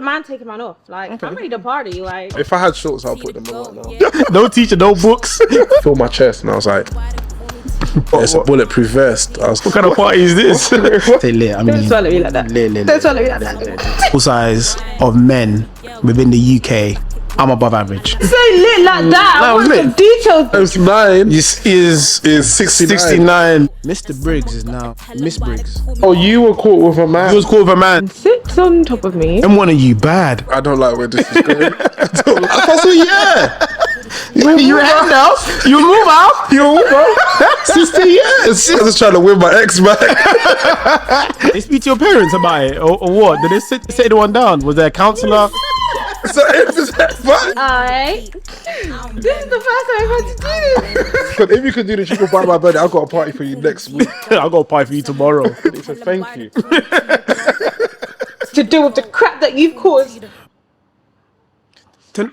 wouldn't mind taking mine off. Like, I'm ready to party. Like, If I had shorts, I'll put them on right now. No teacher, no books. Feel my chest, and I was like, it's a bulletproof vest. What kind of party is this? Say lit, I mean, don't swallow me like that. Don't swallow me like that. full size of men within the UK, I'm above average. So lit like that. I want some details. It's 9. Is 69. Mr. Briggs is now Miss Briggs. Oh, you were caught with a man. He was called with a man. Sits on top of me. And one of you bad. I don't like where this is going. I don't like. Yeah. You hand out. You move out. Yo, bro. 60 years. I was trying to win my ex back. They speak to your parents about it or what? Did they sit anyone down? Was there a counsellor? So if it's that fun. Alright. This is the first time I've had to do this. But if you could do this, you could buy my birthday. I've got a party for you next week. I'll go pie for you tomorrow. He said, thank you. To deal with the crap that you've caused.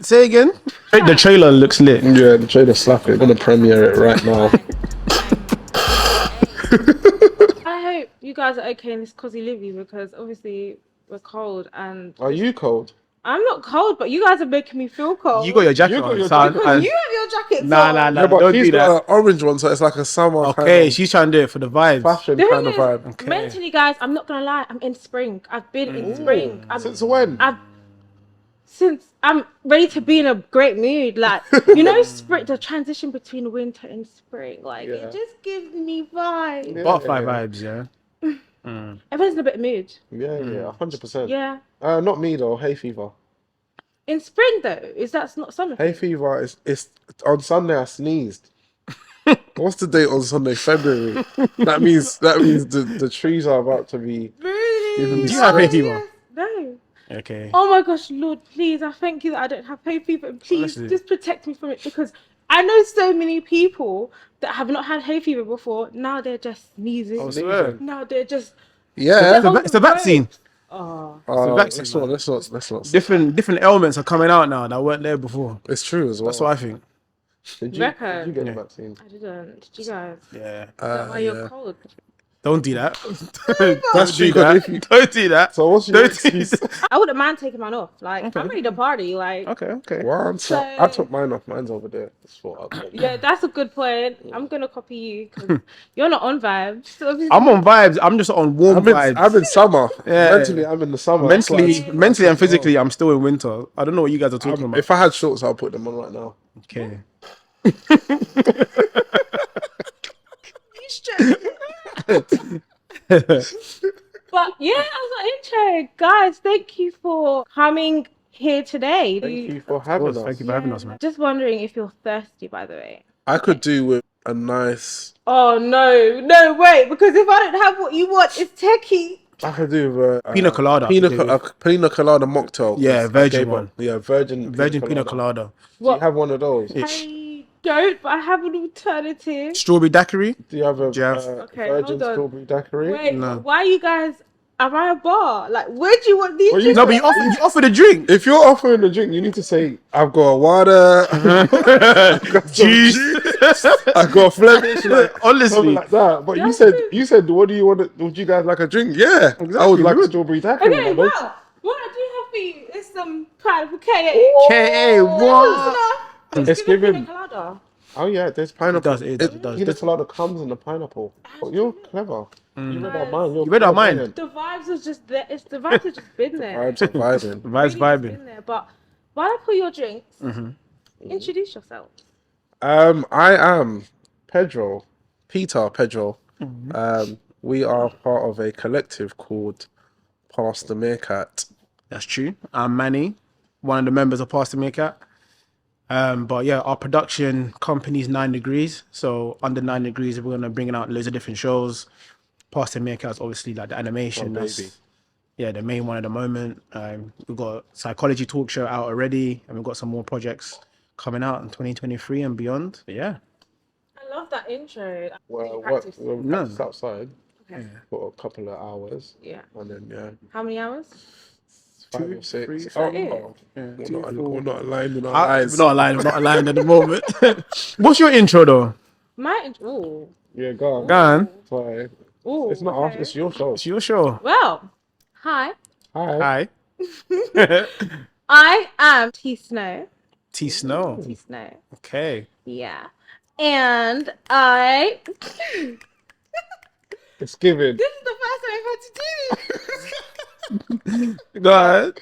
Say again. The trailer looks lit. Yeah, the trailer slap it. I'm gonna premiere it right now. I hope you guys are okay in this cozy livy because obviously we're cold and Are you cold? I'm not cold, but you guys are making me feel cold. You got your jacket You got on, your son. because you have your jacket on. Nah. Yeah, but Don't she's do got that. an orange one, so it's like a summer Okay, kind of she's trying to do it for the vibes. fashion The thing kind of is, vibe. Okay. mentally, guys, I'm not gonna lie. I'm in spring. I've been in spring. Since when? Since I'm ready to be in a great mood, like you know, spring, the transition between winter and spring, like it just gives me vibes. Butterfly vibes, yeah. Everyone's in a bit of mood. Yeah, 100%. Yeah. Not me though. Hay fever. In spring though, is that not summer? Hay fever is on Sunday. I sneezed. What's the date on Sunday? February. That means the trees are about to be. Really? Do you have hay fever? No. Okay. Oh my gosh, Lord, please, I thank you that I don't have hay fever. And please, Honestly. just protect me from it because I know so many people that have not had hay fever before. Now they're just sneezing. I swear. Now they're just. Yeah. It's a vaccine. Oh. Let's not. Different ailments are coming out now that weren't there before. It's true as well. That's what I think. Did Reckon. you get the vaccine? I didn't. Did you guys? Yeah. Is that why you're cold? Don't do that. That's true. Don't do that. So what's your Don't do excuse? that. I wouldn't mind taking mine off. Like, I'm ready to party. Like, Okay. Well, So- I took mine off. Mine's over there. That's what I yeah, that's a good point. I'm gonna copy you because you're not on vibes. So obviously- I'm on vibes. I'm just on warm vibes. I'm in summer. Yeah. Mentally, I'm in the summer. That's why Mentally and physically, I'm still in winter. I don't know what you guys are talking about. if I had shorts, I'll put them on right now. Okay. But yeah, that was an intro. Guys, thank you for coming here today. Thank you for having us. Thank you for having us, man. Just wondering if you're thirsty, by the way. I could do with a nice. Oh no, wait, because if I don't have what you want, it's techie. I could do with a Pina colada. Pina colada mocktail. Yeah, virgin one. Yeah, virgin Pina colada. Do you have one of those? I don't, but I have an alternative. Strawberry daiquiri. Do you have a Okay, virgin hold on. strawberry daiquiri? Wait, No. why you guys? Am I a bar? Like, where do you want these? Well, you- No, but you offered a drink. If you're offering a drink, you need to say, I've got a water, Juice. I've got a Flemish, like, something Honestly. like that. But That's you said, what do you want? Would you guys like a drink? Yeah, I would like a strawberry daiquiri. Okay, man. well, what I do have for you is some pineapple KA. KA, what? It's giving- giving pina colada. Oh yeah, there's pineapple. It does. Pina colada comes in the pineapple. Oh, you're clever. You read our mind. You read our mind. The vibes are just there. It's the vibes have just been there. Vibes are vibing. Vibes Really vibing. been there. But while I pull your drinks, introduce yourself. I am Peter Pedro. We are part of a collective called Pastor Meerkat. That's true. I'm Manny, one of the members of Pastor Meerkat. But yeah, our production company's 9 Degrees. So under 9 Degrees, we're gonna bring out loads of different shows. Pastor Meerkat's obviously like the animation. Oh, That's, baby. yeah, the main one at the moment. We've got a psychology talk show out already, and we've got some more projects coming out in 2023 and beyond. But yeah, I love that intro. Well, Practice. we're No. practiced outside Okay. for a couple of hours, Yeah. and then How many hours? 5 or 6. three, Oh, it? oh. Yeah, We're not aligned in our we're eyes. not aligned at the moment. What's your intro though? My intro. Ooh. Yeah, go on. Go on. Sorry. Ooh, It's not okay. ours. It's your show. It's your show. Well, hi. Hi. Hi. I am T Snow. T Snow. T Snow. Okay. Yeah. And I. It's given. This is the first time I've had to do this. Go ahead.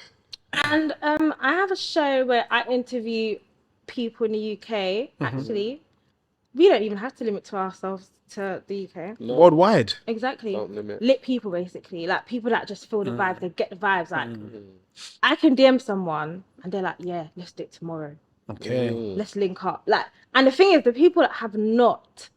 And I have a show where I interview people in the UK. Actually, we don't even have to limit to ourselves to the UK. No, Worldwide. Exactly. don't limit. Lit people, basically, like people that just feel the vibes. They get the vibes. Like I can DM someone and they're like, "Yeah, let's do it tomorrow. Okay. Let's link up." Like, and the thing is, the people that have not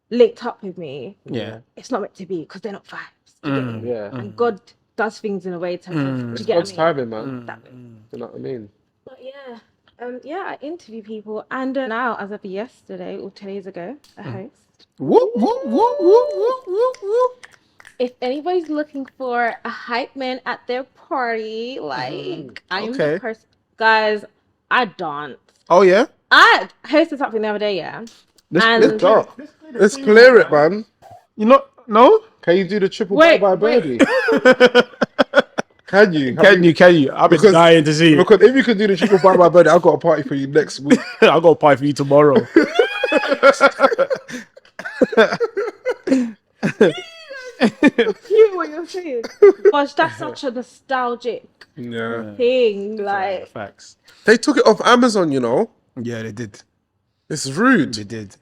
linked up with me, Yeah. it's not meant to be because they're not vibes. Do you get me? Yeah. And God does things in a way to. Do It's you get God's me? timing, man. That way. You know what I mean? But yeah, I interview people, and now, as of yesterday or 2 days ago, a host. Whoop, whoop, whoop, whoop, whoop, whoop, whoop. If anybody's looking for a hype man at their party, like I am the person, guys. I dance. Oh, yeah? I hosted something the other day, yeah. Let's go. Let's clear it, man. You know, no? Can you do the triple Wait, bye birdie? Can you? Can you? I've been dying to see it. Because if you can do the triple bye birdie, I've got a party for you next week. I'll go pie for you tomorrow. Hear what you're saying? Gosh, that's such a nostalgic Yeah. thing. Like, Facts. They took it off Amazon, you know. Yeah, they did. It's rude. They did.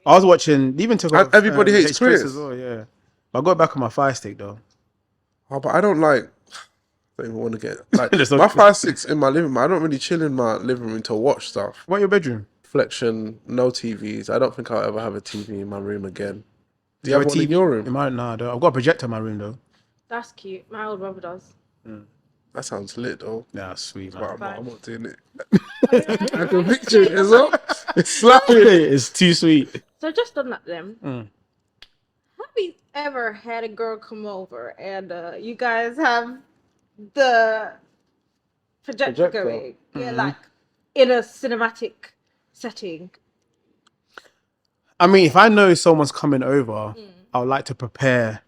I was watching, they even took And off Everybody Hates Chris. as well, yeah. But I got back on my Fire Stick, though. Oh, but I don't like. I don't even want to get like There's no- my 5-6 in my living room. I don't really chill in my living room to watch stuff. What, your bedroom? Reflection, no TVs. I don't think I'll ever have a TV in my room again. Do you have have a one in your room? Nah, I don't. I've got a projector in my room, though. that's cute. My old brother does. That sounds lit though. Nah, sweet, But man. I'm not doing it. I can picture it as well. It's slapping. It's too sweet. So just on that, then. Have you ever had a girl come over and you guys have the projector Projector. going? Yeah, like in a cinematic setting. I mean, if I know someone's coming over, I would like to prepare,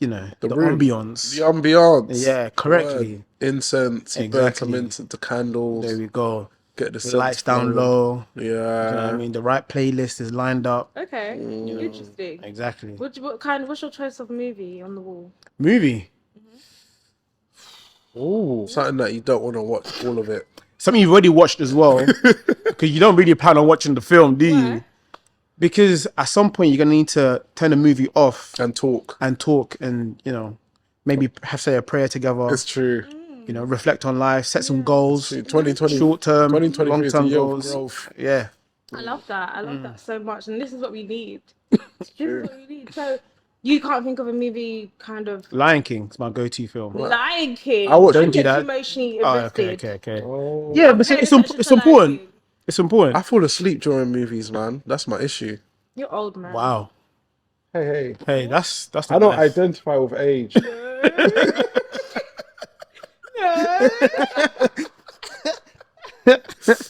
you know, the room. ambience. The ambiance. Yeah, correctly. Word. Incense. You burn Exactly. some incense, the candles. There we go. Get the The lights down flowing. low. Yeah. You know what I mean? The right playlist is lined up. Okay, interesting. Exactly. What's your choice of movie on the wall? Movie. Ooh, something that you don't want to watch all of it. Something you've already watched as well. Because you don't really plan on watching the film, do you? Why? Because at some point you're going to need to turn the movie off And talk. and, you know, maybe have say a prayer together. It's true. You know, reflect on life, set some goals, 2020. short term, 2023 long is the term year of goals. growth. Yeah. I love that. I love that so much, and this is what we need. This is what we need. So you can't think of a movie kind of Lion King is my go-to film. Lion King. I watch- Don't do Gets that. emotionally Oh, invested. okay. Oh. Yeah, but it's important. It's important. I fall asleep during movies, man. That's my issue. You're old, man. Wow. Hey. Hey, that's the I don't life. identify with age.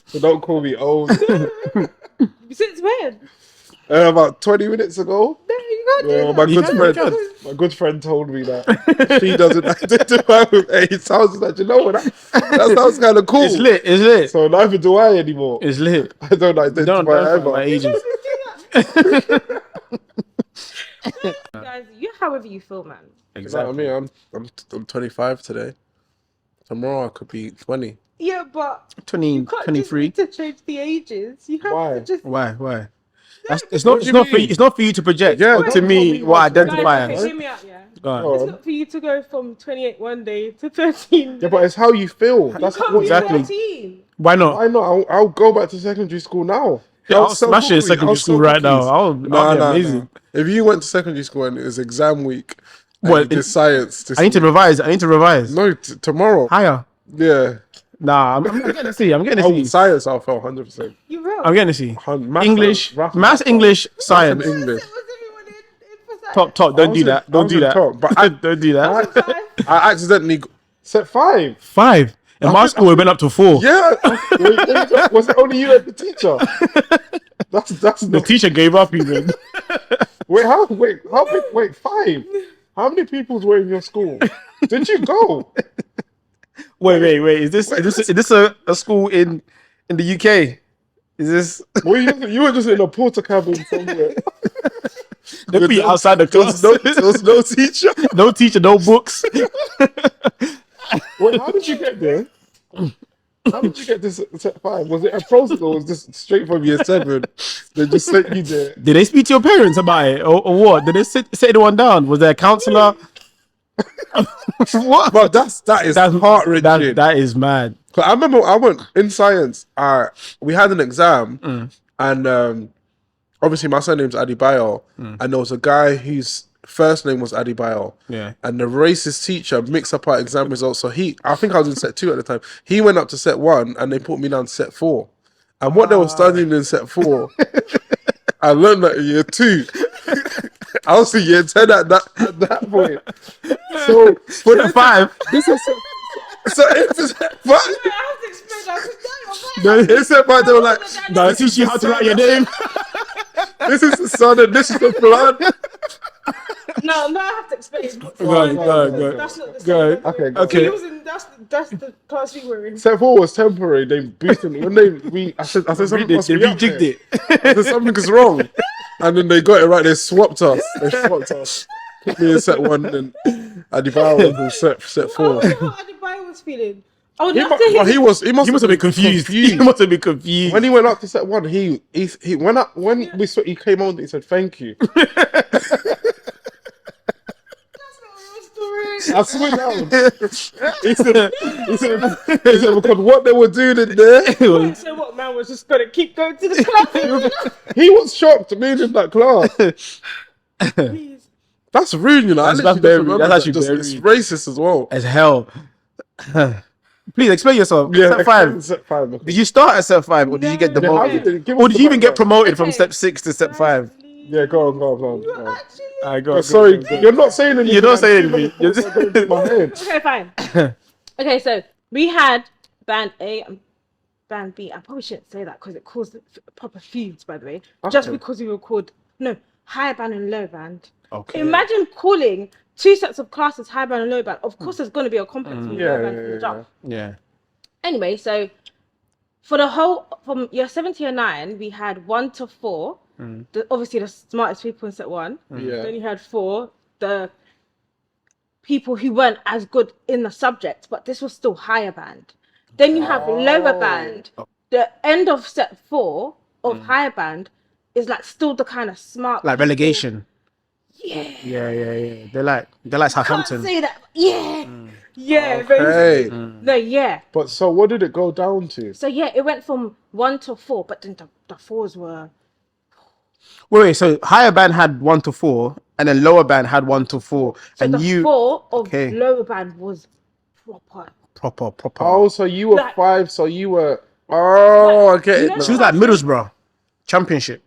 So don't call me old. Since when? About 20 minutes ago, No, you can't do yeah, that. my good friend told me that she doesn't identify with age. So I was like, you know what? That sounds kind of cool. It's lit. It's lit. So neither do I anymore. It's lit. I don't identify Don't ever. my ages. Guys, you however you feel, man. You know what I mean? I'm 25 today. Tomorrow I could be 20. Yeah, but 20, you can't 23. just need to change the ages. You have Why? to just Why? It's What not. do It's you not for. mean? It's not for you to project. Yeah, to don't me, tell me what I what to identify Guys, okay, as. hear me out, yeah. Go on. Go It's on. not for you to go from 28 one day to 13. Yeah, but it's how you feel. That's Can't what be Exactly. 13. Why not? I know. I'll go back to secondary school now. Yeah, I'll smash it in secondary school right now. I'll be amazing. If you went to secondary school and it was exam week, and Well, you did science. I need to revise. No, tomorrow. Higher. Yeah. Nah, I'm getting to see. I'm getting to Oh, see. science, I'll fail 100%. You will. I'm getting to see. Maths, English, maths, maths, English, science. and English. Was everyone in for Top. I Don't was do in- that. I Don't was do in that. top, but I- Don't do that. science? I accidentally set 5. 5. In my school, we went up to 4. Yeah. Was it only you and the teacher? That's The not. teacher gave up even. Wait, how big? Wait, 5. How many peoples were in your school? Did you go? Wait. Is this a school in the UK? Is this? You were just in a porter cabin somewhere. They put you outside the class. There was no teacher. No teacher, no books. Wait, how did you get there? How did you get to set 5? Was it a process or was this straight from year 7? They just sent you there. Did they speak to your parents about it, or what? Did they sit anyone down? Was there a counselor? What? But that is heart wrenching. That is mad. I remember I went in science. We had an exam, and obviously my surname's Adebayo, and there was a guy whose first name was Adebayo. Yeah. And the racist teacher mixed up our exam results. So I think I was in set 2 at the time. He went up to set 1, and they put me down to set 4. And what they were studying in set 4, I learned that in year 2. I was in year 10 at that point. So for Set 5. this is so it's set 5. I have to explain that. No, they said, but they were like, No, teach you how to write your name. this is the son and this is the blood. No, I have to explain. Go. That's not the Go. same. Okay, Okay. He was in, that's the class we were in. Set 4 was temporary. They boosted me. When I said something They must be up rejigged there. it. I said something is wrong. And then they got it right. They swapped us. Put me in set 1 and Adebayo was in set 4. I wonder what Adebayo was feeling. I would love to hear. He must have been confused. He must have been confused. When he went up to set 1, he came on, he said thank you. I swear down. He said because what they were doing in there. So what, man was just gonna keep going to the class? He was shocked being in that class. Please. That's rude, you know. That's I literally very just rude. remember That's that. actually It's very racist as well. As hell. Please explain yourself. Yeah, Step 5. Set 5. Did you start at step 5, or did you get No. demoted? Yeah, Or did you even get promoted from Okay. step 6 to step 5? Yeah, go on. Actually. Go. Sorry, you're not saying anything. You're not saying anything. You're just going through my head. Okay, fine. Okay, so we had band A and band B. I probably shouldn't say that because it caused proper feuds, by the way. Just Okay. because we were called high band and low band. Okay. Imagine calling 2 sets of classes high band and low band. Of course, there's going to be a conflict between low band and jump. Yeah. Anyway, so from year 7 to year 9, we had 1 to 4. Obviously, the smartest people in set 1. Yeah. Then you had 4, the people who weren't as good in the subject, but this was still higher band. Then you have lower band. The end of set 4 of higher band is like still the kind of smart, Like relegation. Yeah. Yeah. They're like Southampton. Can't say that. Yeah. Yeah. Hey. No, yeah. But so what did it go down to? So yeah, it went from 1 to 4, but then the 4s were. Wait, so higher band had 1 to 4, and then lower band had 1 to 4, So and the 4 of Okay. lower band was proper. proper. Oh, so you were Like- 5, so you were... Oh, I get You it know- now. She was like Middlesbrough Championship.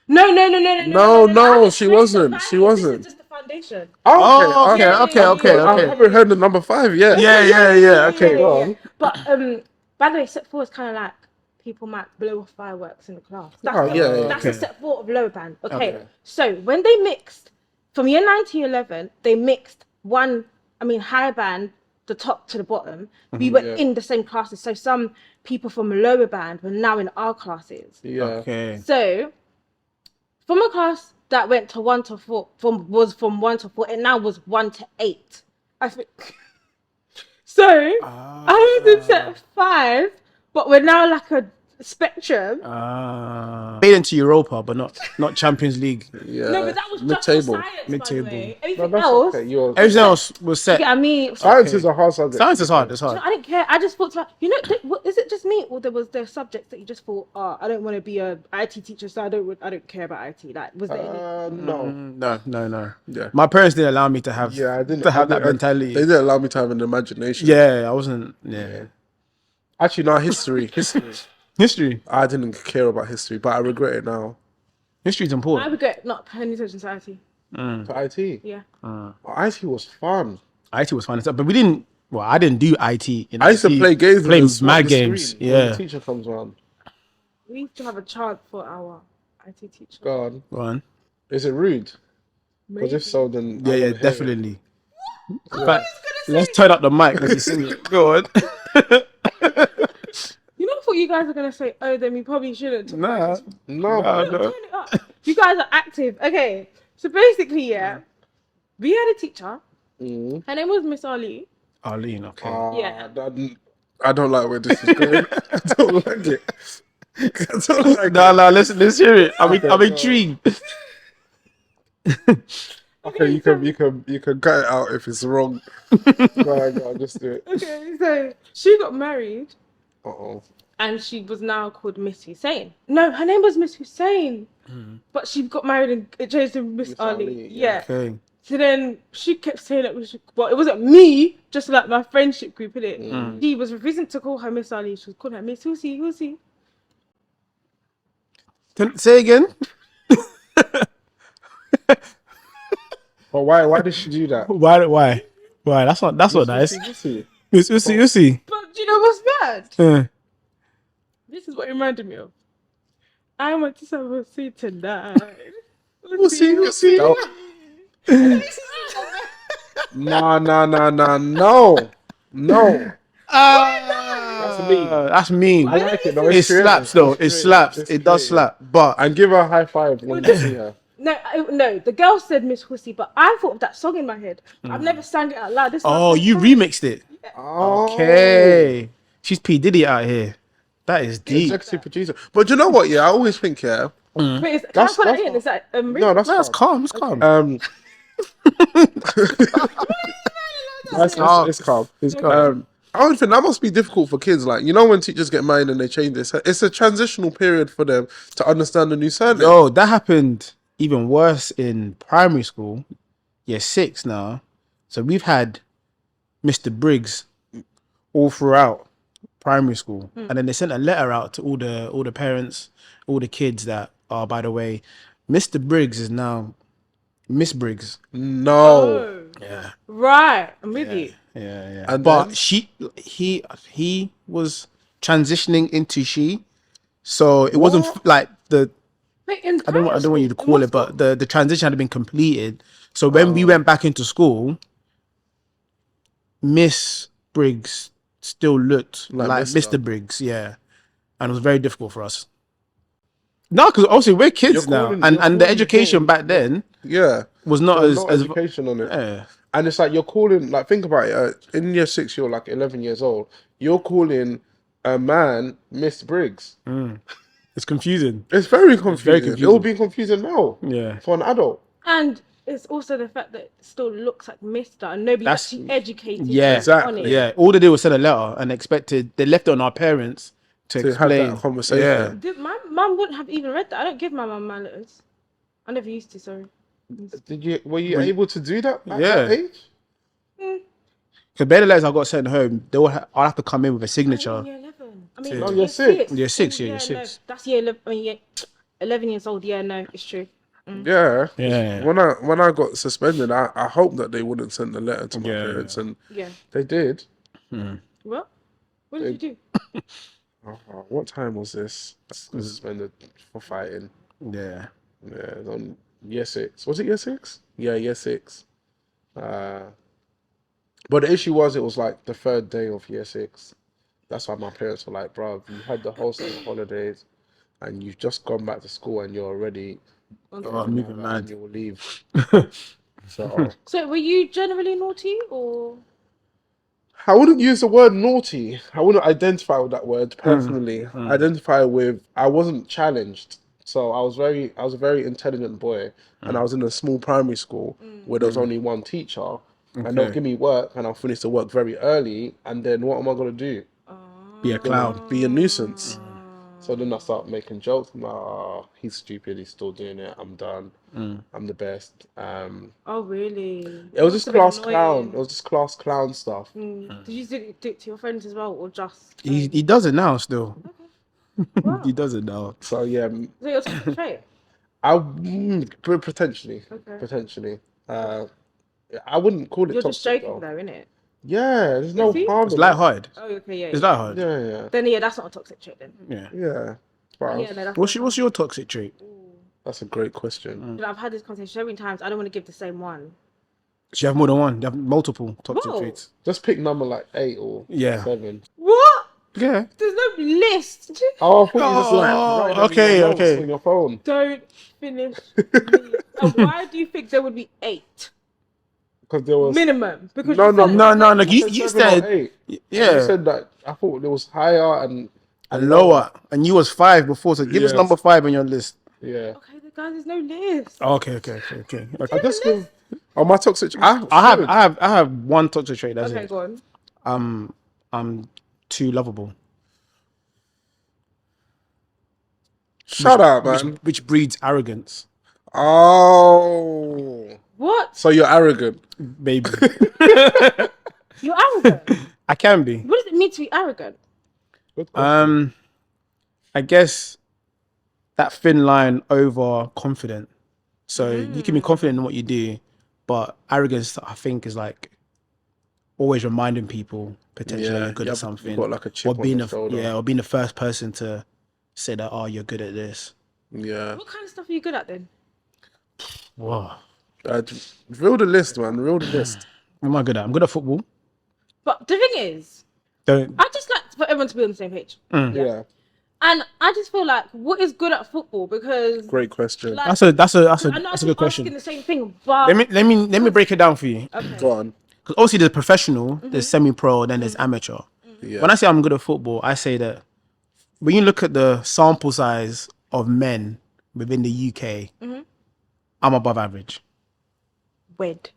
No. No, she wasn't. She This wasn't. is just the foundation. Oh, Okay. I haven't heard the number 5 yet. Yeah. Okay. Go on. But by the way, set 4 is kind of like people might blow off fireworks in the class. That's Oh, yeah, That's okay. the set 4 of lower band. Okay. Okay. So when they mixed from year 9 to year 11, they mixed higher band, the top to the bottom. We were Yeah. in the same classes. So some people from lower band were now in our classes. Yeah. Okay. So from a class that went to 1 to 4, from 1 to 4, it now was 1 to 8. I think. So I was in set 5, but we're now like a spectrum. Made into Europa, but not Champions League. Yeah. No, but that was just mid-table. for science, Mid-table. by the way. No, Everything that's else, okay. You're... Everything else was set. yeah, I mean, Science is a hard subject. Science is hard. It's I hard. didn't care. I just thought, is it just me, or there subjects that you just thought, I don't want to be a IT teacher, so I don't care about IT. Like, was there any? No. No. Yeah. My parents didn't allow me to have. Yeah, I didn't have I that mentality. They didn't allow me to have an imagination. Yeah, I wasn't. Yeah. Actually, no, history. History. I didn't care about history, but I regret it now. History's I important. regret not paying attention to IT. For IT. Yeah. IT was fun. IT was fun and stuff, but we didn't. Well, I didn't do IT. I used to play games. Play with the mad smart games. screen when Yeah. the teacher comes around. We used to have a chart for our IT teacher. Go on. Go on. Is it rude? Because if so, then I Yeah, wanna hear it. definitely. In fact, let's turn up the mic. Let me sing it. Go on. You know, I thought you guys were gonna say, "Oh, then we probably shouldn't." Nah, No, nah, Turn no. it up. You guys are active. Okay, so basically, yeah, we had a teacher. Mm. Her name was Miss Ali. Arlene, okay. Yeah. I don't like where this is going. I don't like it. I don't like Nah, it. nah, let's hear it. I'm Okay, intrigued. Okay, you so- can cut it out if it's wrong. Go ahead, just do it. Okay, so she got married, Uh-oh. and she was now called Miss Hussein. No, her name was Miss Hussein, but she got married and it changed to Miss Miss Ali. Ali, Yeah. Okay. So then she kept saying that we should. Well, it wasn't me, just like my friendship group, innit? She was refusing to call her Miss Ali. She was calling her Miss Hussy. Say again. But why did she do that? Why? That's not nice. Pussy. Miss Usi. But do you know what's bad? Uh, This is what it reminded me of. I went to some Hussy tonight. Pussy. No. That's mean. I like it though. It It's creative. slaps though. It It's slaps. creative. It It's does creative. slap. But And give her a high five when you see her. No, the girl said Miss Hussy, but I thought of that song in my head. I've never sang it out loud. This is my oh, first you time. remixed it. Oh. Okay. She's P Diddy out here. That is deep. Executive producer. But you know what? Yeah, I always think Wait, can I That's- put that that's in? Is that no, that's No, it's calm. calm. It's calm. It's calm. It's calm. I would think that must be difficult for kids. Like, you know, when teachers get married and they change this, it's a transitional period for them to understand the new surname. Yo, that happened even worse in primary school. Year 6 now. So we've had Mr. Briggs all throughout primary school, and then they sent a letter out to all the parents, all the kids that are, by the way, Mr. Briggs is now Miss Briggs. No. Oh, Yeah, right. I'm with you. yeah. And But then? he was transitioning into she, so it wasn't like the. Wait, in I don't want you to primary call school, it, but the transition had been completed. So when we went back into school, Miss Briggs still looked like Mr. Mr. Briggs, yeah, and it was very difficult for us. No, because obviously we're kids You're now, calling- and you're the calling education him- back then Yeah. was not There's as no education on it. yeah. And it's like you're calling, like, think about it. In year 6, you're like 11 years old. You're calling a man Miss Briggs. It's confusing. It's very confusing. confusing. It will be confusing now. Yeah. For an adult. And it's also the fact that it still looks like Mister and nobody That's- actually educated Yeah, Exactly. on it. Yeah, all they did was send a letter and they left it on our parents to To have explain that conversation. Yeah. My mum wouldn't have even read that. I don't give my mum my letters. I never used to, sorry. Were you able to do that at Yeah. that age? Because better letters I got sent home, I'll have to come in with a signature. Year 11. I mean, No, year six. Year six, yeah, Oh, year no, six. that's year 11. I mean, yeah, 11 years old. Yeah, no, it's true. Yeah. Yeah. When I got suspended, I hoped that they wouldn't send a letter to my Yeah. parents, and Yeah. they did. Well, what did you do? What time was this? I was suspended for fighting. Yeah. Yeah, it was on year 6. Was it year 6? Yeah, year 6. But the issue was, it was like the 3rd day of year 6. That's why my parents were like, bro, you had the whole summer holidays and you've just gone back to school and you're already moving mad. and you will leave. So So, were you generally naughty or? I wouldn't use the word naughty. I wouldn't identify with that word personally. Identify with, I wasn't challenged. So I was a very intelligent boy, and I was in a small primary school where there was only one teacher, and they'll give me work, and I'll finish the work very early, and then what am I gonna do? Be a clown. Be a nuisance. So then I start making jokes. I'm like, oh, he's stupid. He's still doing it. I'm done. I'm the best. Oh, really? It was just Must have been class annoying. clown. It was just class clown stuff. Did you do it to your friends as well, or just? He does it now still. Wow. He does it now. So yeah, So you're toxic trait? potentially, Okay. potentially. I wouldn't call it You're just toxic joking though. though, innit? Yeah, there's no See? harm. It's in lighthearted. Oh, okay, yeah. It's yeah. lighthearted. it. Yeah, Then yeah, that's not a toxic trait then. Yeah. yeah. But Yeah, no, that's What's your toxic trait? That's a great question. I've had this conversation so many times. I don't want to give the same one. Do you have more than one? Do you have multiple toxic Whoa. traits? Just pick number like 8 or Yeah. 7. What? Yeah. There's no list. Oh, I thought you just like Oh, writing them in okay, your notes okay. on your phone. Don't finish me. And why do you think there would be 8 Because there was minimum? Because no, you no, said No, it's no, like- no. I You 7 or said 8. yeah. You said that I thought there was higher and lower, and you was 5 before. So give us Yes. number 5 on your list. Yeah. Okay, the guys, there's no list. Okay. I just feel. Oh, my toxic. I have one toxic trait. That's Okay, it. go on. I'm too lovable, Shut up, man. which breeds arrogance, Oh. What? So you're arrogant. baby. You're arrogant. I can be. What does it mean to be arrogant? Good question. I guess that thin line over confident. So you can be confident in what you do, but arrogance, I think, is like always reminding people potentially Yeah, you're good you at have- something, you've got like a chip on your shoulder. or being the first person to say that, oh, you're good at this. Yeah. What kind of stuff are you good at then? Whoa, Reel the list, man. Reel the list. what am I good at? I'm good at football. But the thing is, Don't. I just like for everyone to be on the same page. Yeah. And I just feel like, what is good at football? Because Great question. like, That's a I know that's a I'm good asking question. the same thing, but Let me break it down for you. okay. Go on. Because obviously there's professional, there's semi-pro, then there's amateur. Yeah. When I say I'm good at football, I say that when you look at the sample size of men within the UK, I'm above average. Wed.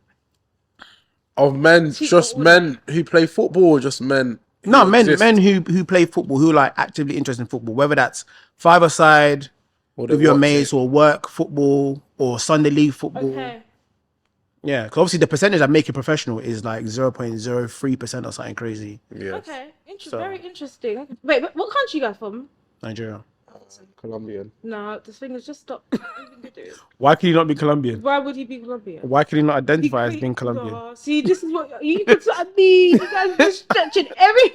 Of men, See, just all men who play football, or just men? who No, men exist? who play football, who are like actively interested in football, whether that's five-a-side Or they with your watch mates it. or work football or Sunday league football. Okay. Yeah, because obviously the percentage that make it professional is like 0.03% or something crazy. Yes. Okay. Very interesting. Wait, what country you guys from? Nigeria. Colombian. No, this thing is just stop. Why can you not be Colombian? Why would he be Colombian? Why can you not identify as being Colombian? Oh, see, this is what you can at me. You guys are just stretching every.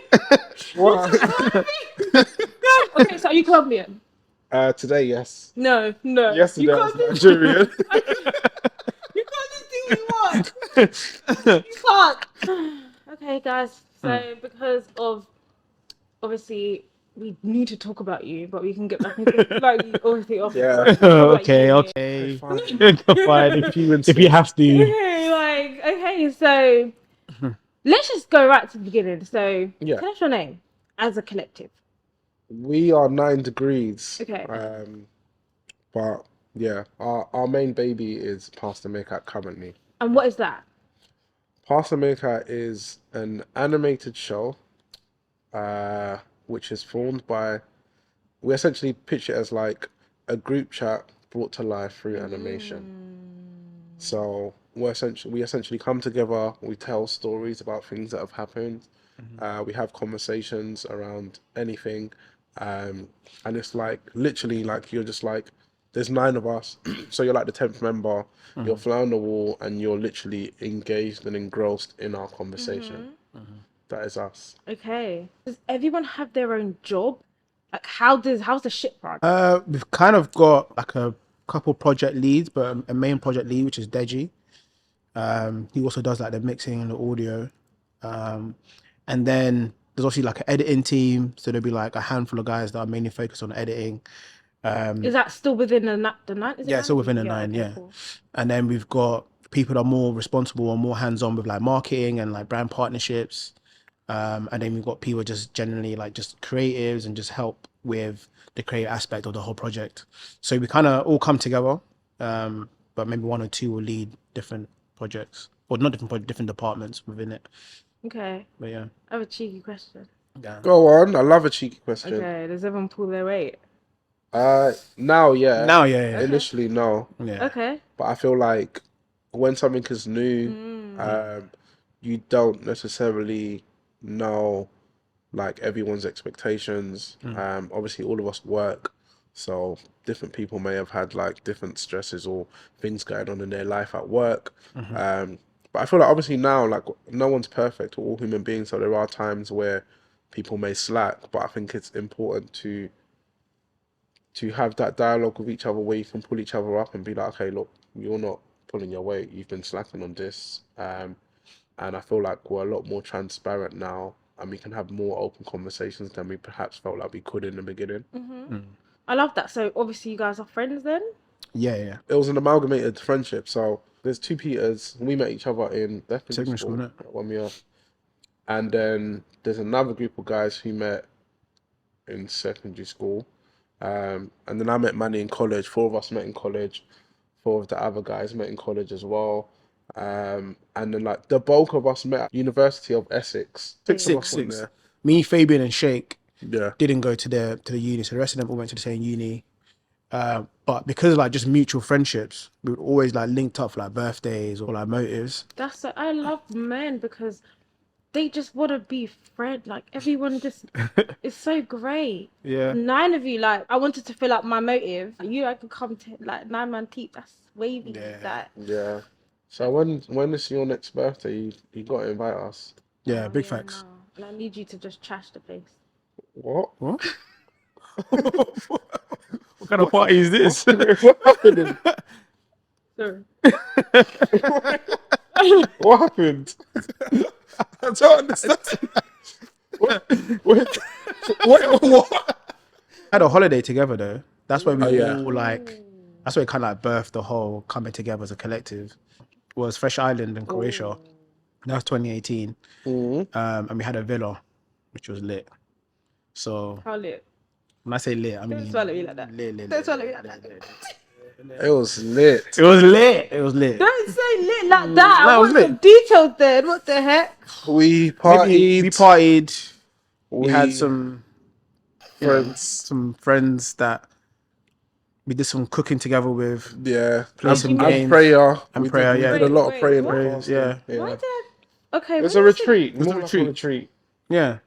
Okay, so are you Colombian? Today, yes. No. Yesterday, You I was can't Nigerian. You can't just do what you want. You can't. Okay, guys. So because of obviously we need to talk about you, but we can get back into like obviously off. Yeah. Okay. Fine, if you have to. Okay, so let's just go right to the beginning. So Yeah. tell us your name as a collective. We are 9 degrees. Okay. But yeah, our main baby is Pastor Meerkat currently. And what is that? Pastor Meerkat is an animated show, which is formed by. We essentially pitch it as like a group chat brought to life through animation. So we essentially come together. We tell stories about things that have happened. We have conversations around anything, and it's like literally like you're just like there's 9 of us, so you're like the 10th member. You're fly on the wall, and you're literally engaged and engrossed in our conversation. That is us. Okay. Does everyone have their own job? Like how's the ship run? We've kind of got like a couple project leads, but a main project lead, which is Deji. He also does like the mixing and the audio. And then there's obviously like an editing team. So there'll be like a handful of guys that are mainly focused on editing. Is that still within the nine? Is it Yeah, still within the 9, okay, yeah. cool. And then we've got people that are more responsible and more hands-on with like marketing and like brand partnerships. And then we've got people just generally like just creatives and just help with the creative aspect of the whole project. So we kind of all come together, but maybe 1 or 2 will lead different projects, or not different projects, different departments within it. Okay. But yeah. I have a cheeky question. Go on. I love a cheeky question. Okay, does everyone pull their weight? Now, yeah. Now, yeah. Initially, no. Yeah. Okay. But I feel like when something is new, you don't necessarily know like everyone's expectations. Obviously, all of us work, so different people may have had like different stresses or things going on in their life at work. But I feel like obviously now, like no one's perfect, we're all human beings, so there are times where people may slack. But I think it's important to to have that dialogue with each other where you can pull each other up and be like, okay, look, you're not pulling your weight. You've been slacking on this. And I feel like we're a lot more transparent now, and we can have more open conversations than we perhaps felt like we could in the beginning. I love that. So obviously you guys are friends then? Yeah. It was an amalgamated friendship. So there's two Peters. We met each other in secondary school, innit? one year. And then there's another group of guys who met in secondary school. And then I met Manny in college. 4 of us met in college. 4 of the other guys met in college as well. And then like the bulk of us met at University of Essex. 6 of us went Six. there. Me, Fabian, and Shake Yeah. didn't go to the uni, so the rest of them all went to the same uni. But because of like just mutual friendships, we would always like linked up for like birthdays or like motives. That's so, I love men because they just want to be friends. Like everyone just it's so great. Yeah. 9 of you, like I wanted to fill up my motive. I could come to like 9-man teep. That's wavy. Yeah. That Yeah. So when is your next birthday? You got to invite us. Yeah, big facts. no. And I need you to just trash the place. What? What? What kind of party is this? What happened? Sorry. What happened? I don't understand. What? Had a holiday together though. That's where we yeah. all like. That's where it kind of like birthed the whole coming together as a collective. Was Fresh Island in Croatia. That was 2018. And we had a villa, which was lit. So How lit? when I say lit, I mean Don't swallow me like that. lit. Don't swallow me like that. It was lit. It was lit. It was lit. Don't say lit like that. No, I it was want some lit. details there. What the heck? We partied. We partied. We We had some friends. that we did some cooking together with. Yeah. Play some And games. prayer. And We prayer, did, yeah. We did a lot of Wait, praying. what? and fasting. Yeah. Yeah. Why did I... Okay. It was when a was it? retreat. It was a more like retreat. a retreat. Yeah.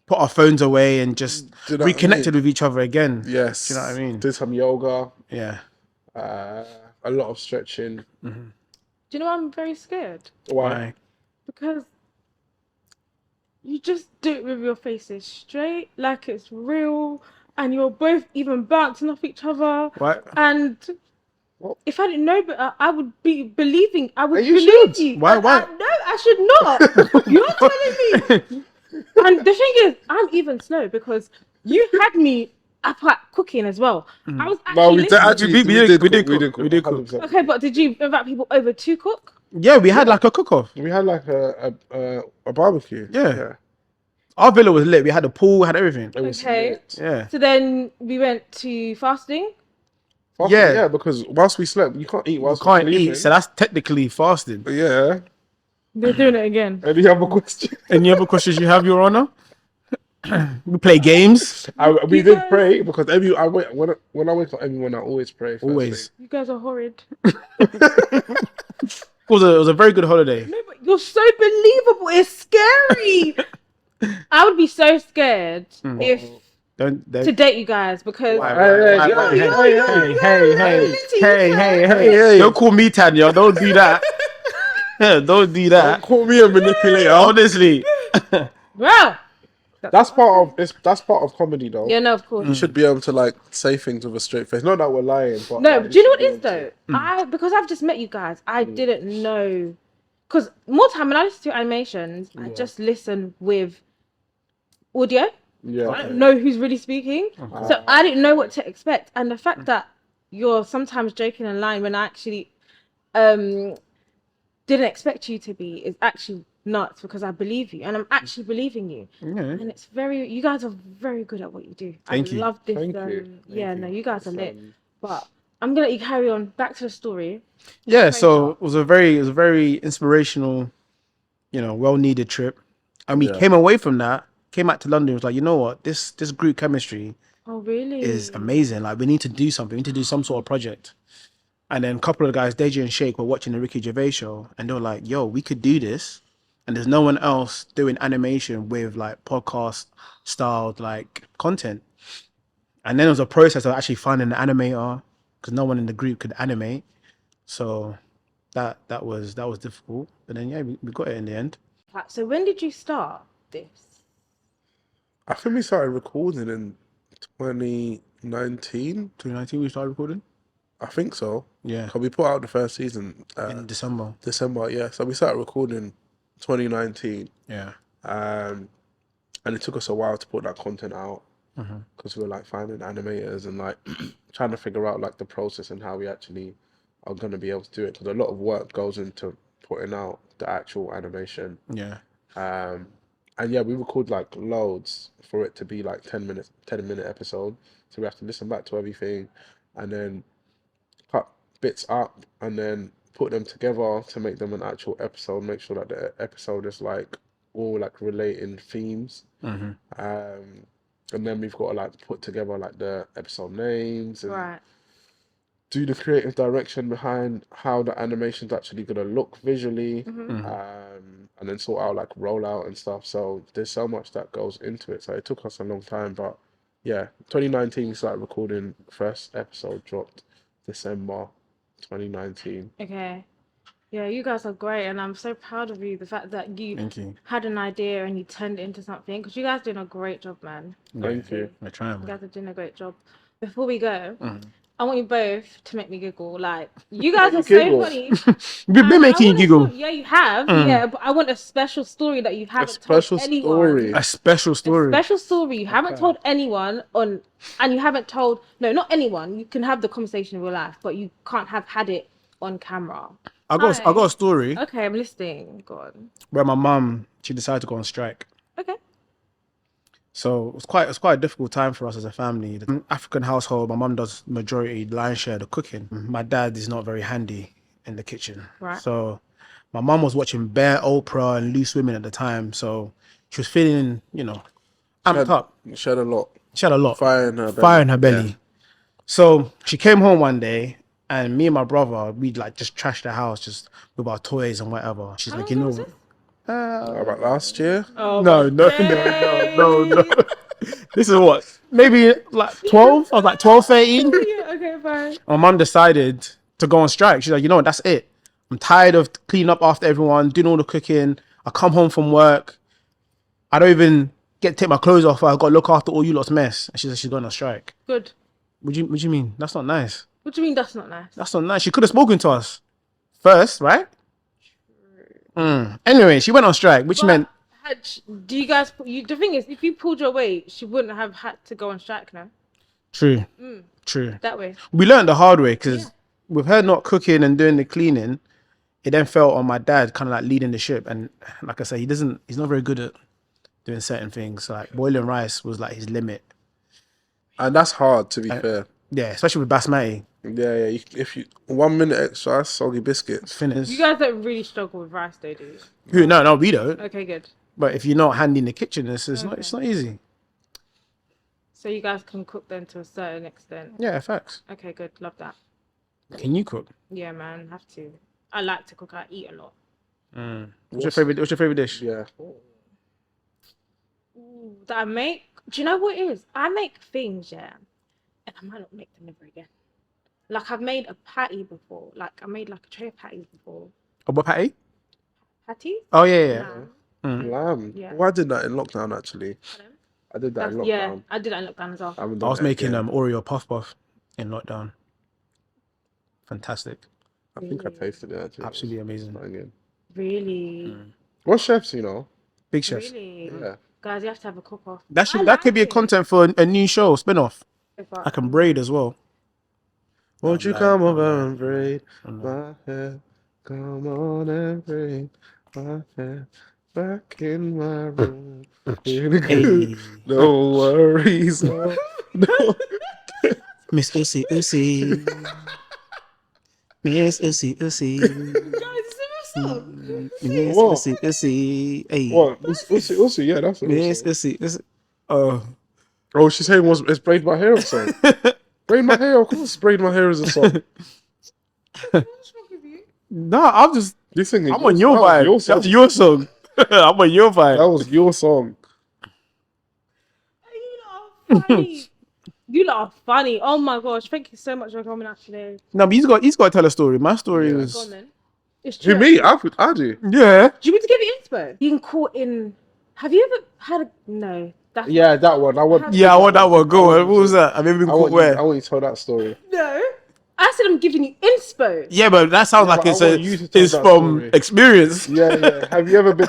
Put our phones away and just Do you know what I reconnected mean? with each other again. Yes. Do you know what I mean? Did some yoga. Yeah. A lot of stretching. Do you know I'm very scared? Why? Because you just do it with your faces straight, like it's real, and you're both even bouncing off each other. What? And What? if I didn't know better, I would be believing. I would You believe should. you. Why- And why? No, I should not. You're telling me. And the thing is, I'm even slow because you had me up at cooking as well. I was actually No, we did listening. actually. we did We cook. did We did cook. 100%. Okay, but did you invite people over to cook? Yeah, we had like a cook-off. We had like a barbecue. Yeah. Our villa was lit. We had a pool, we had everything. It was Okay. lit. Yeah. So then we went to fasting. Fasting, Yeah. yeah, because whilst we slept, you can't eat We whilst can't we're sleeping. eat, so that's technically fasting. Yeah. They're doing it again. Any other question? Any other questions you have, Your Honor? We play games. We You did guys- pray because when I wake up, everyone I always pray. First Always. You guys are horrid. It was a very good holiday. No, but you're so believable. It's scary. I would be so scared if Don't to date you guys because Hey, don't call me Tanya. Don't do that. Don't do Don't that. call me a manipulator. Honestly. well, That's part of comedy, though. yeah, no, of course. You should be able to like say things with a straight face. Not that we're lying, but No, like, but do you know what should it is be able though? Because I've just met you guys, I didn't know. Because more time when I listen to animations, I just listen with audio. to- Yeah. I don't know who's really speaking, so I didn't know what to expect. And the fact that you're sometimes joking and lying when I actually didn't expect you to be is actually nuts because I believe you and I'm actually believing you. Yeah. And it's you guys are very good at what you do. Thank you. love this. Thank you. Yeah, Thank no, you. you guys are It's, lit. But I'm gonna let you carry on. Back to the story. Yeah, so it was a very inspirational, well needed trip. And we came away from that, came back to London, was like, you know what, this group chemistry Oh, really? is amazing. Like we need to do something, we need to do some sort of project. And then a couple of guys, Deji and Shake, were watching the Ricky Gervais show and they were like, yo, we could do this. And there's no one else doing animation with like podcast styled like content. And then it was a process of actually finding an animator because no one in the group could animate. So that was difficult. But then we got it in the end. So when did you start this? I think we started recording in 2019. 2019 we started recording. I think so. Yeah, Cause we put out the first season in December. December. Yeah, so we started recording 2019. Yeah. And it took us a while to put that content out because we were like finding animators and like trying to figure out like the process and how we actually are going to be able to do it, because a lot of work goes into putting out the actual animation. Yeah. And yeah, we record like loads for it to be like 10-minute episode, so we have to listen back to everything and then cut bits up and then put them together to make them an actual episode, make sure that the episode is like all like relating themes. And then we've got to like put together like the episode names and Right. do the creative direction behind how the animation's actually gonna look visually, and then sort out like rollout and stuff. So there's so much that goes into it. So it took us a long time, but yeah, 2019 we started recording. First episode dropped December 2019. Okay. Yeah, you guys are great, and I'm so proud of you. The fact that you Thank you. had an idea and you turned it into something, because you guys are doing a great job, man. Thank you. We're trying, You man. guys are doing a great job. Before we go, I want you both to make me giggle. Like, you guys are so Giggle? funny. We've been And making I you want a giggle. yeah, you have. Yeah, but I want a special story that you haven't told special anyone. story. A special story. Special story you haven't told anyone on, and you haven't told not anyone. You can have the conversation in real life, but you can't have had it on camera. I got a story Okay, I'm listening. Go on. where my mum, she decided to go on strike. Okay. So it was quite a difficult time for us as a family. The African household, my mum does majority lion's share of the cooking. My dad is not very handy in the kitchen. Right. So my mum was watching Bare Oprah and Loose Women at the time. So she was feeling, amped up. She had a lot. She had a lot. Fire in her belly. Fire in her belly. Yeah. So she came home one day and me and my brother, we'd like just trash the house just with our toys and whatever. She's like, long ago was How about last year? Oh, no. This is what? Maybe like 12? I was like 12, 13. Yeah, okay, fine. My mum decided to go on strike. She's like, you know what, that's it. I'm tired of cleaning up after everyone, doing all the cooking. I come home from work. I don't even get to take my clothes off. I got to look after all you lot's mess. And she said she's going on strike. Good. What do you mean? That's not nice. What do you mean that's not nice? That's not nice. She could have spoken to us first, right? Anyway, she went on strike, which meant... Do you guys... the thing is, if you pulled your weight, she wouldn't have had to go on strike now. True. True. That way. We learned the hard way because with her not cooking and doing the cleaning, it then fell on my dad kind of like leading the ship. And like I said, he's not very good at doing certain things. Like boiling rice was like his limit. And that's hard, to be fair. Yeah, especially with basmati. Yeah. If you 1 minute extra, that's soggy biscuits. Finish. You guys don't really struggle with rice, though, do you? No, we don't. Okay, good. But if you're not handy in the kitchen, it's not easy. So you guys can cook then to a certain extent. Yeah, facts. Okay, good. Love that. Can you cook? Yeah, man, have to. I like to cook. I eat a lot. What's your favorite dish? Yeah. Ooh, that I make. Do you know what it is? I make things, yeah, and I might not make them ever again. Like I've made a patty before. Like I made like a tray of patties before. Oh, what patty? Patties? Oh yeah. Lamb. Yeah. Well, I did that in lockdown, actually. Pardon? I did that in lockdown. Yeah, I did that in lockdown as well. I I was making Oreo puff puff in lockdown. Fantastic. I think I tasted it, actually. Absolutely amazing. Banging. Really? What chefs, you know? Big chefs. Really? Yeah. Guys, you have to have a cook-off. That could be a content for a new show, spin-off. I can braid as well. Won't you come over and braid my hair? Come on and braid my hair back in my room. Hey. No worries. No. Miss Uzi Uzi. Miss Uzi Uzi. Guys, it's a new song. Miss What? Uzi Uzi. Hey. What? Uzi, yeah, that's what it Miss was. Uzi Uzi. Oh. Oh, she's saying it's braid my hair or something. Braid my hair, of course. Braid my hair is a song. What's wrong with you? No, I'm just. You're singing. I'm on your that was vibe. your song. That's your song. I'm on your vibe. That was your song. You lot are funny. You lot are funny. Oh my gosh. Thank you so much for coming out today. No, but he's got to tell a story. My story Go on was. then. It's Who, true. me? I do. Yeah. Do you want me to give you inspo? Being caught in... Have you ever had a... No. That's Yeah, that one. I want. Yeah, I want that one. Go I on. What was that? Have you been I caught want you. I where? want you to tell that story. no. I said I'm giving you inspo. Yeah, but that sounds Yeah, like but it's I want you to tell it's that from story. experience. Yeah. Have you ever been?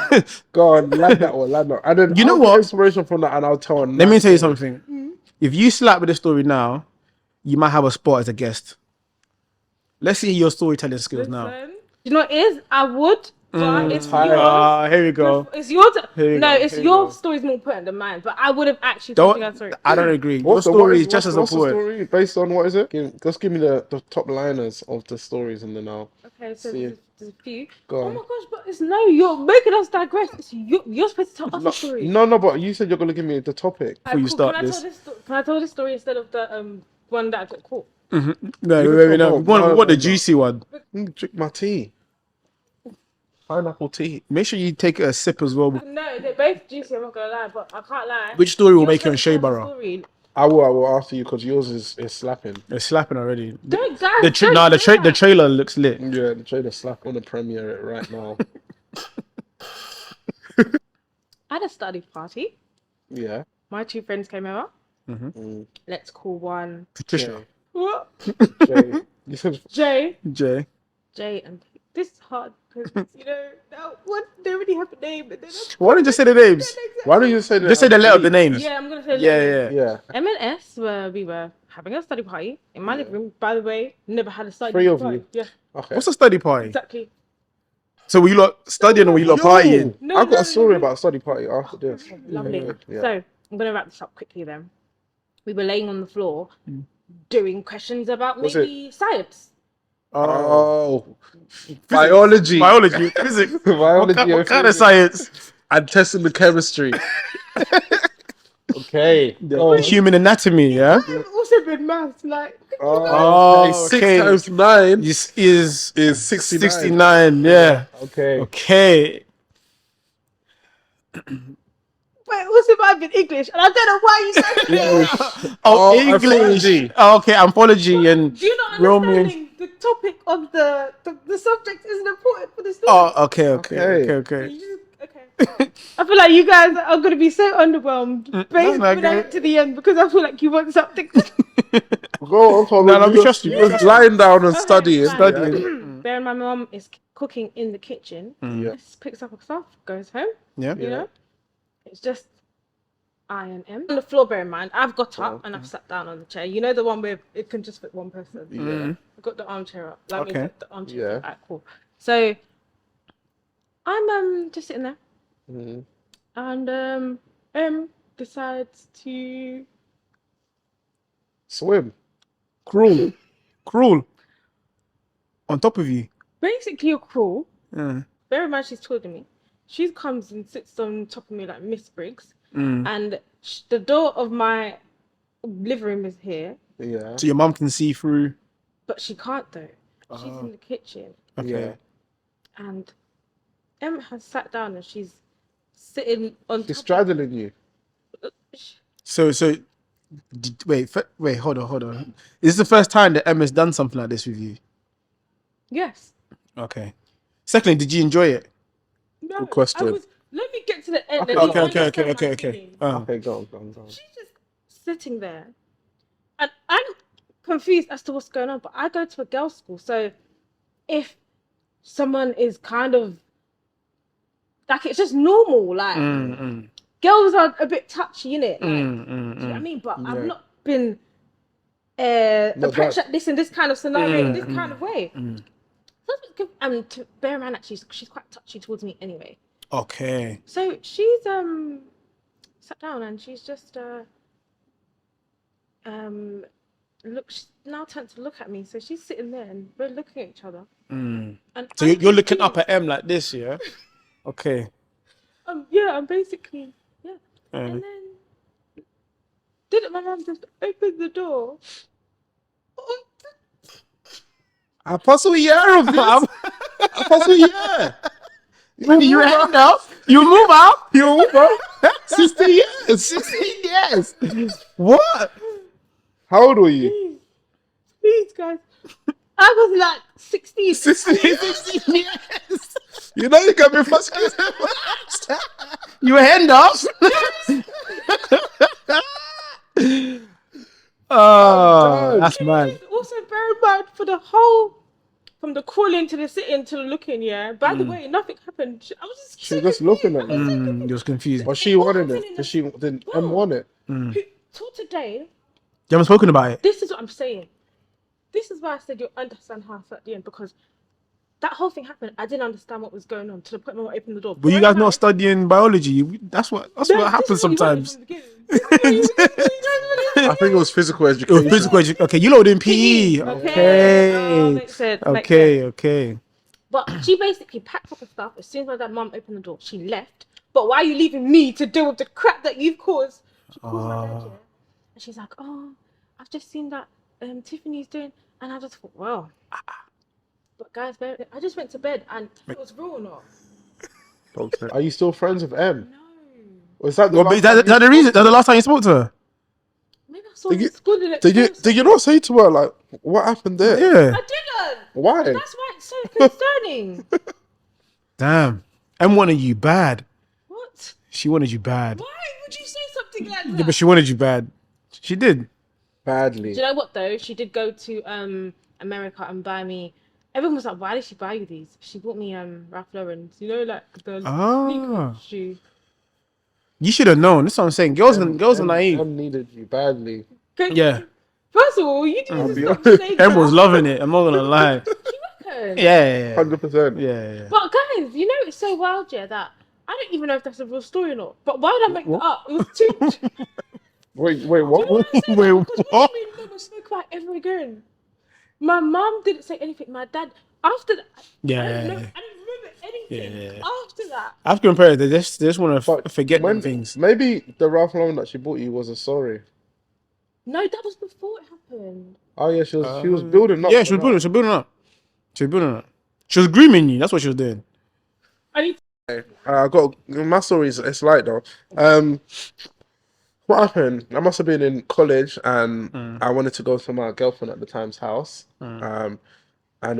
Go on, land that one, land that. And then You know I'll get what? inspiration from that, and I'll tell. Let me tell you something. If you slap with the story now, you might have a spot as a guest. Let's see your storytelling skills now. Listen, you know what it is? I would, but it's yours. Here we go. It's yours. Here you No, go, it's here you your go. story's more important than mine. But I would have actually told you that story. I don't agree. Your What's the story is just as what's the important. story based on? What is it? Just give me the top liners of the stories, and then I'll. Okay, so See. there's a few. Go Oh on. my gosh, but it's no, you're making us digress. You're supposed to tell us a story. No, but you said you're gonna give me the topic. Before you Cool. start Can I this. tell this? Can I tell this story instead of the one that I got caught? No, You wait, can no. talk We about- want the no. juicy one. Drink my tea. Pineapple tea. Make sure you take a sip as well. No, they're both juicy. I'm not gonna lie, but I can't lie. Which story will You're make you on supposed to Shea tell the Barra? story. I will after you because yours is slapping. It's slapping already. Don't guys. The don't do the that. trailer looks lit. Yeah, the trailer slap. I want to premiere it right now. I had a study party. Yeah. My two friends came over. Mm. Let's call one. Patricia. What? Jay. You said Jay. Jay. And this is hard because now what they already have a name. But then Why don't you just say the names? why don't you say that? Just say the letter of the names. yeah, I'm gonna say Yeah. Yeah. M and S we were having a study party in my living room. By the way, never had a study Three of party. you? Yeah, Okay. What's a study party? exactly. So were you lot studying or were you lot partying? No, I've got no, a story no. about a study party after this. Lovely. Yeah. So I'm gonna wrap this up quickly then. We were laying on the floor doing questions about Was maybe science. Oh. Biology. Physics. Biology. What kind of science? And testing the chemistry. Okay. Human anatomy, yeah? I've also been maths, like. Oh, Six okay. times 9 Is is 69. 69, yeah. Okay. Okay. Wait, also might have been English, and I don't know why you guys. Oh, Oh, English. anthropology. Oh, okay, anthropology and Do you not Romance. understanding the topic of the subject isn't important for the story? Oh, okay. You just- okay. I feel like you guys are going to be so underwhelmed based not without good. it to the end because I feel like you want something. Go on, Tom. No, we trust you. You was lying down and studying. Studying. Bear in mind, my mum is cooking in the kitchen. Yeah. Just picks up her stuff, goes home. Yeah. You know, it's just I and M on the floor. Bear in mind, I've got up and I've sat down on the chair. You know the one where it can just fit one person. Yeah. I've got the armchair up. Like Okay. the armchair. Yeah. Alright, cool. So I'm just sitting there, Mhm. and M decides to. Swim. Cruel. On top of you. Basically, you're cruel. Yeah. Bear in mind, she's taller than me. She comes and sits on top of me like Miss Briggs, and the door of my living room is here, Yeah. So your mum can see through. but she can't though. She's in the kitchen, Okay. Yeah. and Em has sat down and she's sitting on. She's top straddling you. So wait, hold on. Is this the first time that Emma's done something like this with you? Yes. Okay. Secondly, did you enjoy it? No. Good question. Let me get to the end. Okay, Let me Okay. understand my feelings. Oh. Okay, go on. She's just sitting there, and I'm confused as to what's going on. But I go to a girls' school, so if someone is kind of like it's just normal, like girls are a bit touchy, innit? Like, do you know what I mean? But I've not been approached at this in this kind of scenario, in this kind of way. And to bear in mind, actually, she's quite touchy towards me anyway. Okay. So she's sat down and she's just she's now turned to look at me. So she's sitting there and we're looking at each other. And So I'm you're looking up confused. at M like this, yeah? Okay. I'm basically And then didn't my mum just open the door? I pass a year of this. I pass a year. You hand up. You move out. You bro. 16 years. 16 years. What? How old were you? Please, guys. I was like 16. 16 years. You know you got me frustrated. You hand up. Oh, that's And mad. also bear in mind for the whole, from the crawling to the sitting to the looking, yeah. By the way, nothing happened. I was just She so was just confused. looking I at was you. so confused. You was confused. Was So she it all wanting happened it? in Did she? Did M bro, want it? till today. You haven't spoken about it. This is what I'm saying. This is why I said you'll understand how I felt at the end, because that whole thing happened. I didn't understand what was going on to the point where I opened the door. Were you Bear in guys not mind- studying biology? That's what No, happens this is what you wanted sometimes. from the beginning. This is what you guys wanted. I think it was physical It was education. physical education. Okay, you lot in PE. Okay. Oh, Okay. makes sense. Makes Okay, sense. okay. But she basically packed up her stuff as soon as my dad mum opened the door. She left. But why are you leaving me to deal with the crap that you've caused? She calls my dad, yeah, and she's like, "Oh, I've just seen that Tiffany's doing," and I just thought, well. But guys, I just went to bed, and it was real or not? Are you still friends with M? No. Was that the Well, but last is that, time is that the you reason? spoke That's to the her? last time you spoke to her? Maybe I saw her in school the next Did day you or did you something. not say to her like what happened there? Yeah. I didn't. Why? That's why it's so concerning. Damn. M wanted you bad. What? She wanted you bad. Why would you say something like Yeah, that? but she wanted you bad. She did. Badly. Do you know what though? She did go to America and buy me. Everyone was like, "Why did she buy you these?" She bought me Ralph Lauren's. You know, like the sneaker shoe. You should have known. That's what I'm saying. Girls are naive. M needed you badly. Yeah. First of all, you I'll didn't be stop honest. saying M was that. loving it. I'm not gonna lie. Do you reckon? Yeah. 100%. Yeah. But guys, you know it's so wild, yeah, that I don't even know if that's a real story or not. But why would I make that up? It was too. Wait, Do you know what? why I say Wait, that? Because what? we didn't never spoke about it ever again. My mum didn't say anything. My dad, after that, Yeah. I didn't remember anything Yeah. after that. African parents, they just want to But forget them things. Maybe the Ralph Lauren that she bought you was a sorry. No, that was before it happened. Oh yeah, she was building up. Yeah, she was building. She was building up. She was building up. She was grooming you. That's what she was doing. I need I got my story is it's light though. What happened? I must have been in college and I wanted to go to my girlfriend at the time's house. And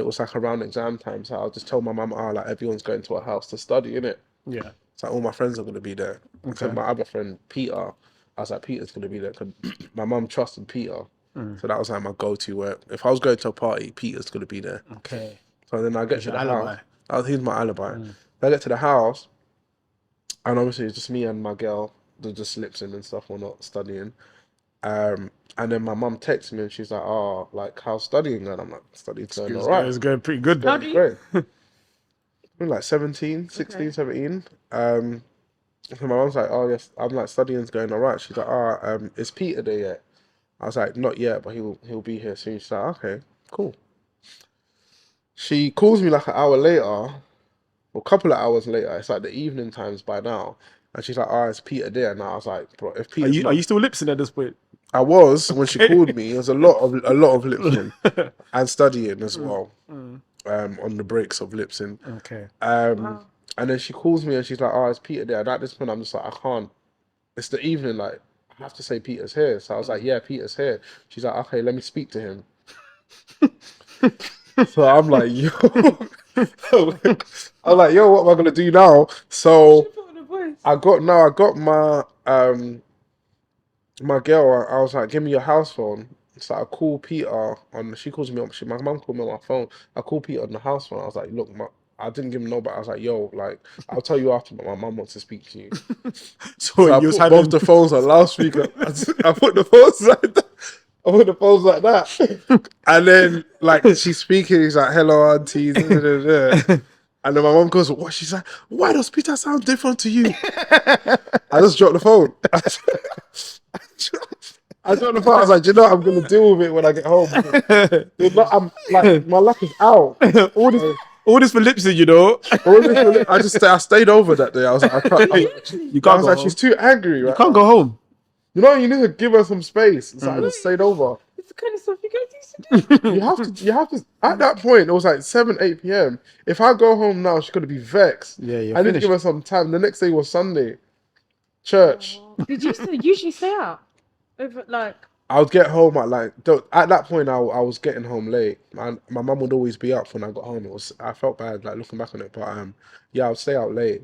it was like around exam time, so I'll just tell my mum, like everyone's going to a house to study, innit? Yeah. It's like all my friends are gonna be there. So Okay. my other friend Peter, I was like, Peter's gonna be there because my mum trusted Peter. So that was like my go-to work. If I was going to a party, Peter's gonna be there. Okay. So then I get to the alibi. house. Oh, he's my alibi. I get to the house, and obviously it's just me and my girl. They're just lipsing and stuff. We're not studying. And then my mum texts me and she's like, "Oh, like how's studying?" And I'm like, "Studying's going all right. It's going pretty good. How Though. do you? Great." I'm like 17, 16, 17. So my mum's like, "Oh yes," I'm like, "Studying's going all right." She's like, "Oh, is Peter there yet?" I was like, "Not yet, but he'll be here soon." She's like, "Okay, cool." She calls me like an hour later, or a couple of hours later. It's like the evening times by now, and she's like, "Oh, is Peter there?" And I was like, "Bro, if Peter's Are you still lipsing at this point? I was when she called me. It was a lot of lipsing and studying as well. On the breaks of lipsing. Okay. And then she calls me and she's like, "Oh, is Peter there?" And at this point, I'm just like, "I can't. It's the evening. Like, I have to say Peter's here." So I was like, "Yeah, Peter's here." She's like, "Okay, let me speak to him." So I'm like, "Yo," I'm like, "Yo, what am I gonna do now?" So I got my my girl. I was like, "Give me your house phone." So I call Peter on. She calls me on. My mum called me on my phone. I call Peter on the house phone. I was like, "Look, I didn't give him no, but I was like, yo, like, I'll tell you after, but my mum wants to speak to you." So I put both the phones on loudspeaker. I put the phones like that. I put the phones like that. And then, like, she's speaking. He's like, "Hello, auntie." Da, da, da, da. And then my mum goes, "What?" She's like, "Why does Peter sound different to you?" I just dropped the phone. I dropped the phone. I was like, "Do you know what? I'm going to deal with it when I get home." I'm like, my luck is out. All this for lipsing, you know. I stayed over that day. I was like, I can't. You I can't was go like, home. she's too angry. Right? You can't go home. You know, you need to give her some space. So I just stayed over. It's the kind of stuff you guys used to do. You have to. At that point, it was like 7, 8 p.m. If I go home now, she's gonna be vexed. Yeah, you're I need to finished. give her some time. The next day was Sunday, church. Did you usually stay out over like? I would get home at like. At that point, I was getting home late, and my mum would always be up when I got home. I felt bad, like looking back on it, but yeah, I would stay out late.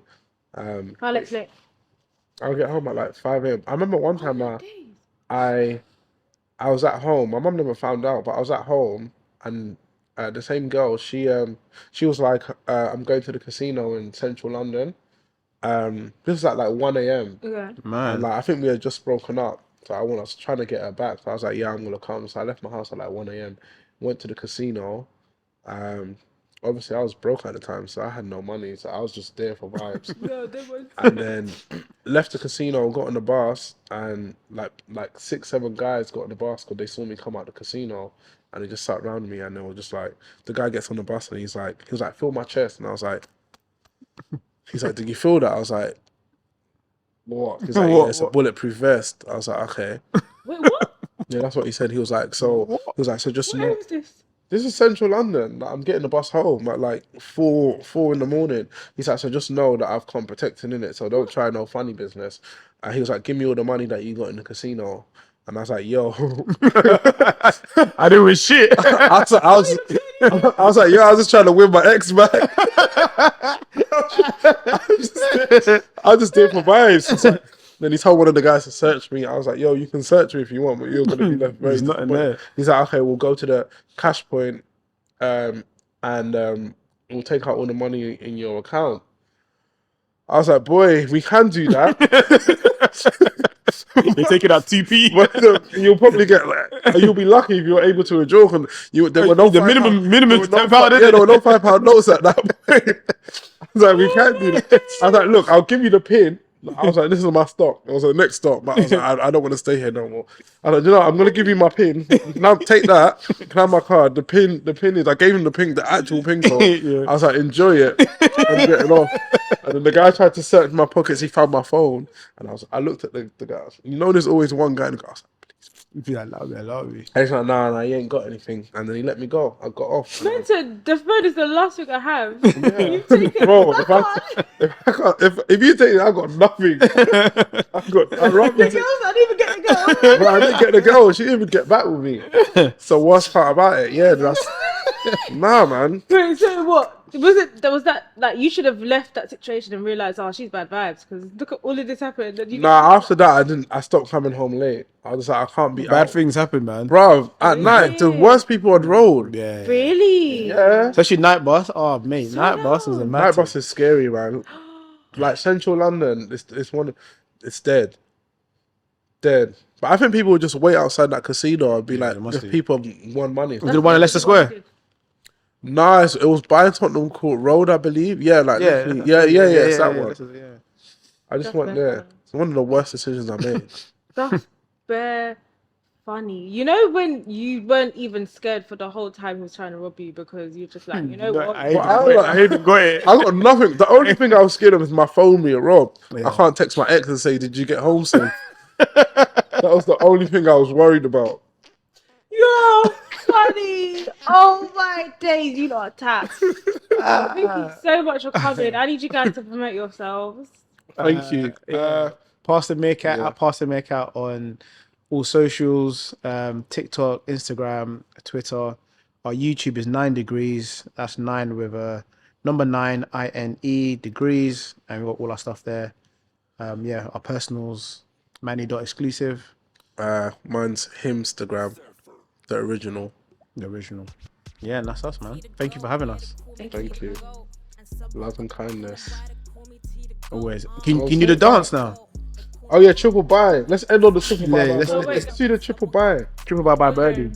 How late? I would get home at like 5 a.m. I remember one time I I was at home. My mum never found out, but I was at home, and the same girl, she was like, I'm going to the casino in central London. This was at like 1 a.m. Okay. And Man. like I think we had just broken up. So I was trying to get her back. So I was like, yeah, I'm gonna come. So I left my house at like 1 a.m. Went to the casino. Um, Obviously I was broke at the time, so I had no money. So I was just there for vibes. No, they were. And then left the casino, got on the bus, and like 6, 7 guys got on the bus because they saw me come out the casino, and they just sat around me, and they were just like, the guy gets on the bus and he was like, feel my chest, and I was like, he's like, did you feel that? I was like, what? He's like, yeah, it's a bulletproof vest. I was like, okay. Wait, what? Yeah, that's what he said. He was like, so just Where know. is this? This is central London. Like, I'm getting the bus home at like 4 in the morning. He's like, so just know that I've come protecting in it. So don't try no funny business. And he was like, give me all the money that you got in the casino. And I was like, yo, I didn't win shit. I was like, yo, I was just trying to win my ex back. I just did for vibes. Then he told one of the guys to search me. I was like, yo, you can search me if you want, but you're gonna be left very There's nothing disappointed. there. He's like, okay, we'll go to the cash point, and we'll take out all the money in your account. I was like, boy, we can do that. They take it out 2p. But you'll probably get like, you'll be lucky if you're able to withdraw. There were no The minimum £5, £10. yeah, there were no £5 notes at that point. I was like, we can't do that. I was like, look, I'll give you the pin. I was like, this is my stop. It was the next stop, but I was like, I don't want to stay here no more. I was like, you know, I'm gonna give you my pin. Now take that. Can I have my card? The pin is. I gave him the pin, the actual pin code. Yeah. I was like, enjoy it. I'm getting off. And then the guy tried to search my pockets. He found my phone, and I looked at the guy. You know, there's always one guy in the car. I was like, Be like, allow me. and he's like, nah, you ain't got anything. And then he let me go. I got off. Man said, the phone is the last thing I have. You take it. Bro, if you take it, I got nothing. I robbed The it. girls, I didn't even get the girl. But I didn't get the girl. She didn't even get back with me. So worst part about it, yeah, that's nah, man. Wait, so what? Was that like you should have left that situation and realized, oh, she's bad vibes because look at all of this happened. And you Nah, after that, I stopped coming home late. I was like, I can't be Bad out. things happen, man. Bro, at night, the worst people on the road. Yeah. Really? Yeah. Especially night bus. Oh, mate, night bus is a Night mad bus is scary, man. Like central London, it's dead. Dead. But I think people would just wait outside that casino and be Yeah, like, they must if do. people won money. Was it the one in Leicester Square? Nice. It was by Tottenham Court Road, I believe. Yeah, like Yeah, it's that one. Yeah. I just That's went better. there. It's one of the worst decisions I made. That's bare funny. You know when you weren't even scared for the whole time he was trying to rob you because you're just like, you know what? I I ain't got it. I got nothing. The only thing I was scared of is my phone being robbed. Yeah. I can't text my ex and say, "Did you get home safe?" That was the only thing I was worried about. You're funny. Oh my days, you lot are tapped. Thank you so much for coming. I need you guys to promote yourselves. Thank you. Pastor Meerkat yeah. at Pastor Meerkat on all socials, TikTok, Instagram, Twitter. Our YouTube is 9 degrees. That's 9 with a number 9 INE degrees, and we've got all our stuff there. Our personals, Manny.exclusive. Mine's Himstagram, the original. The original. Yeah, and that's us, man. Thank you for having us. Thank you. Love and kindness. Always. Can you do the dance now? Oh yeah, triple buy. Let's end on the triple buy. Yeah, Let's do the triple buy. Triple by Birdie.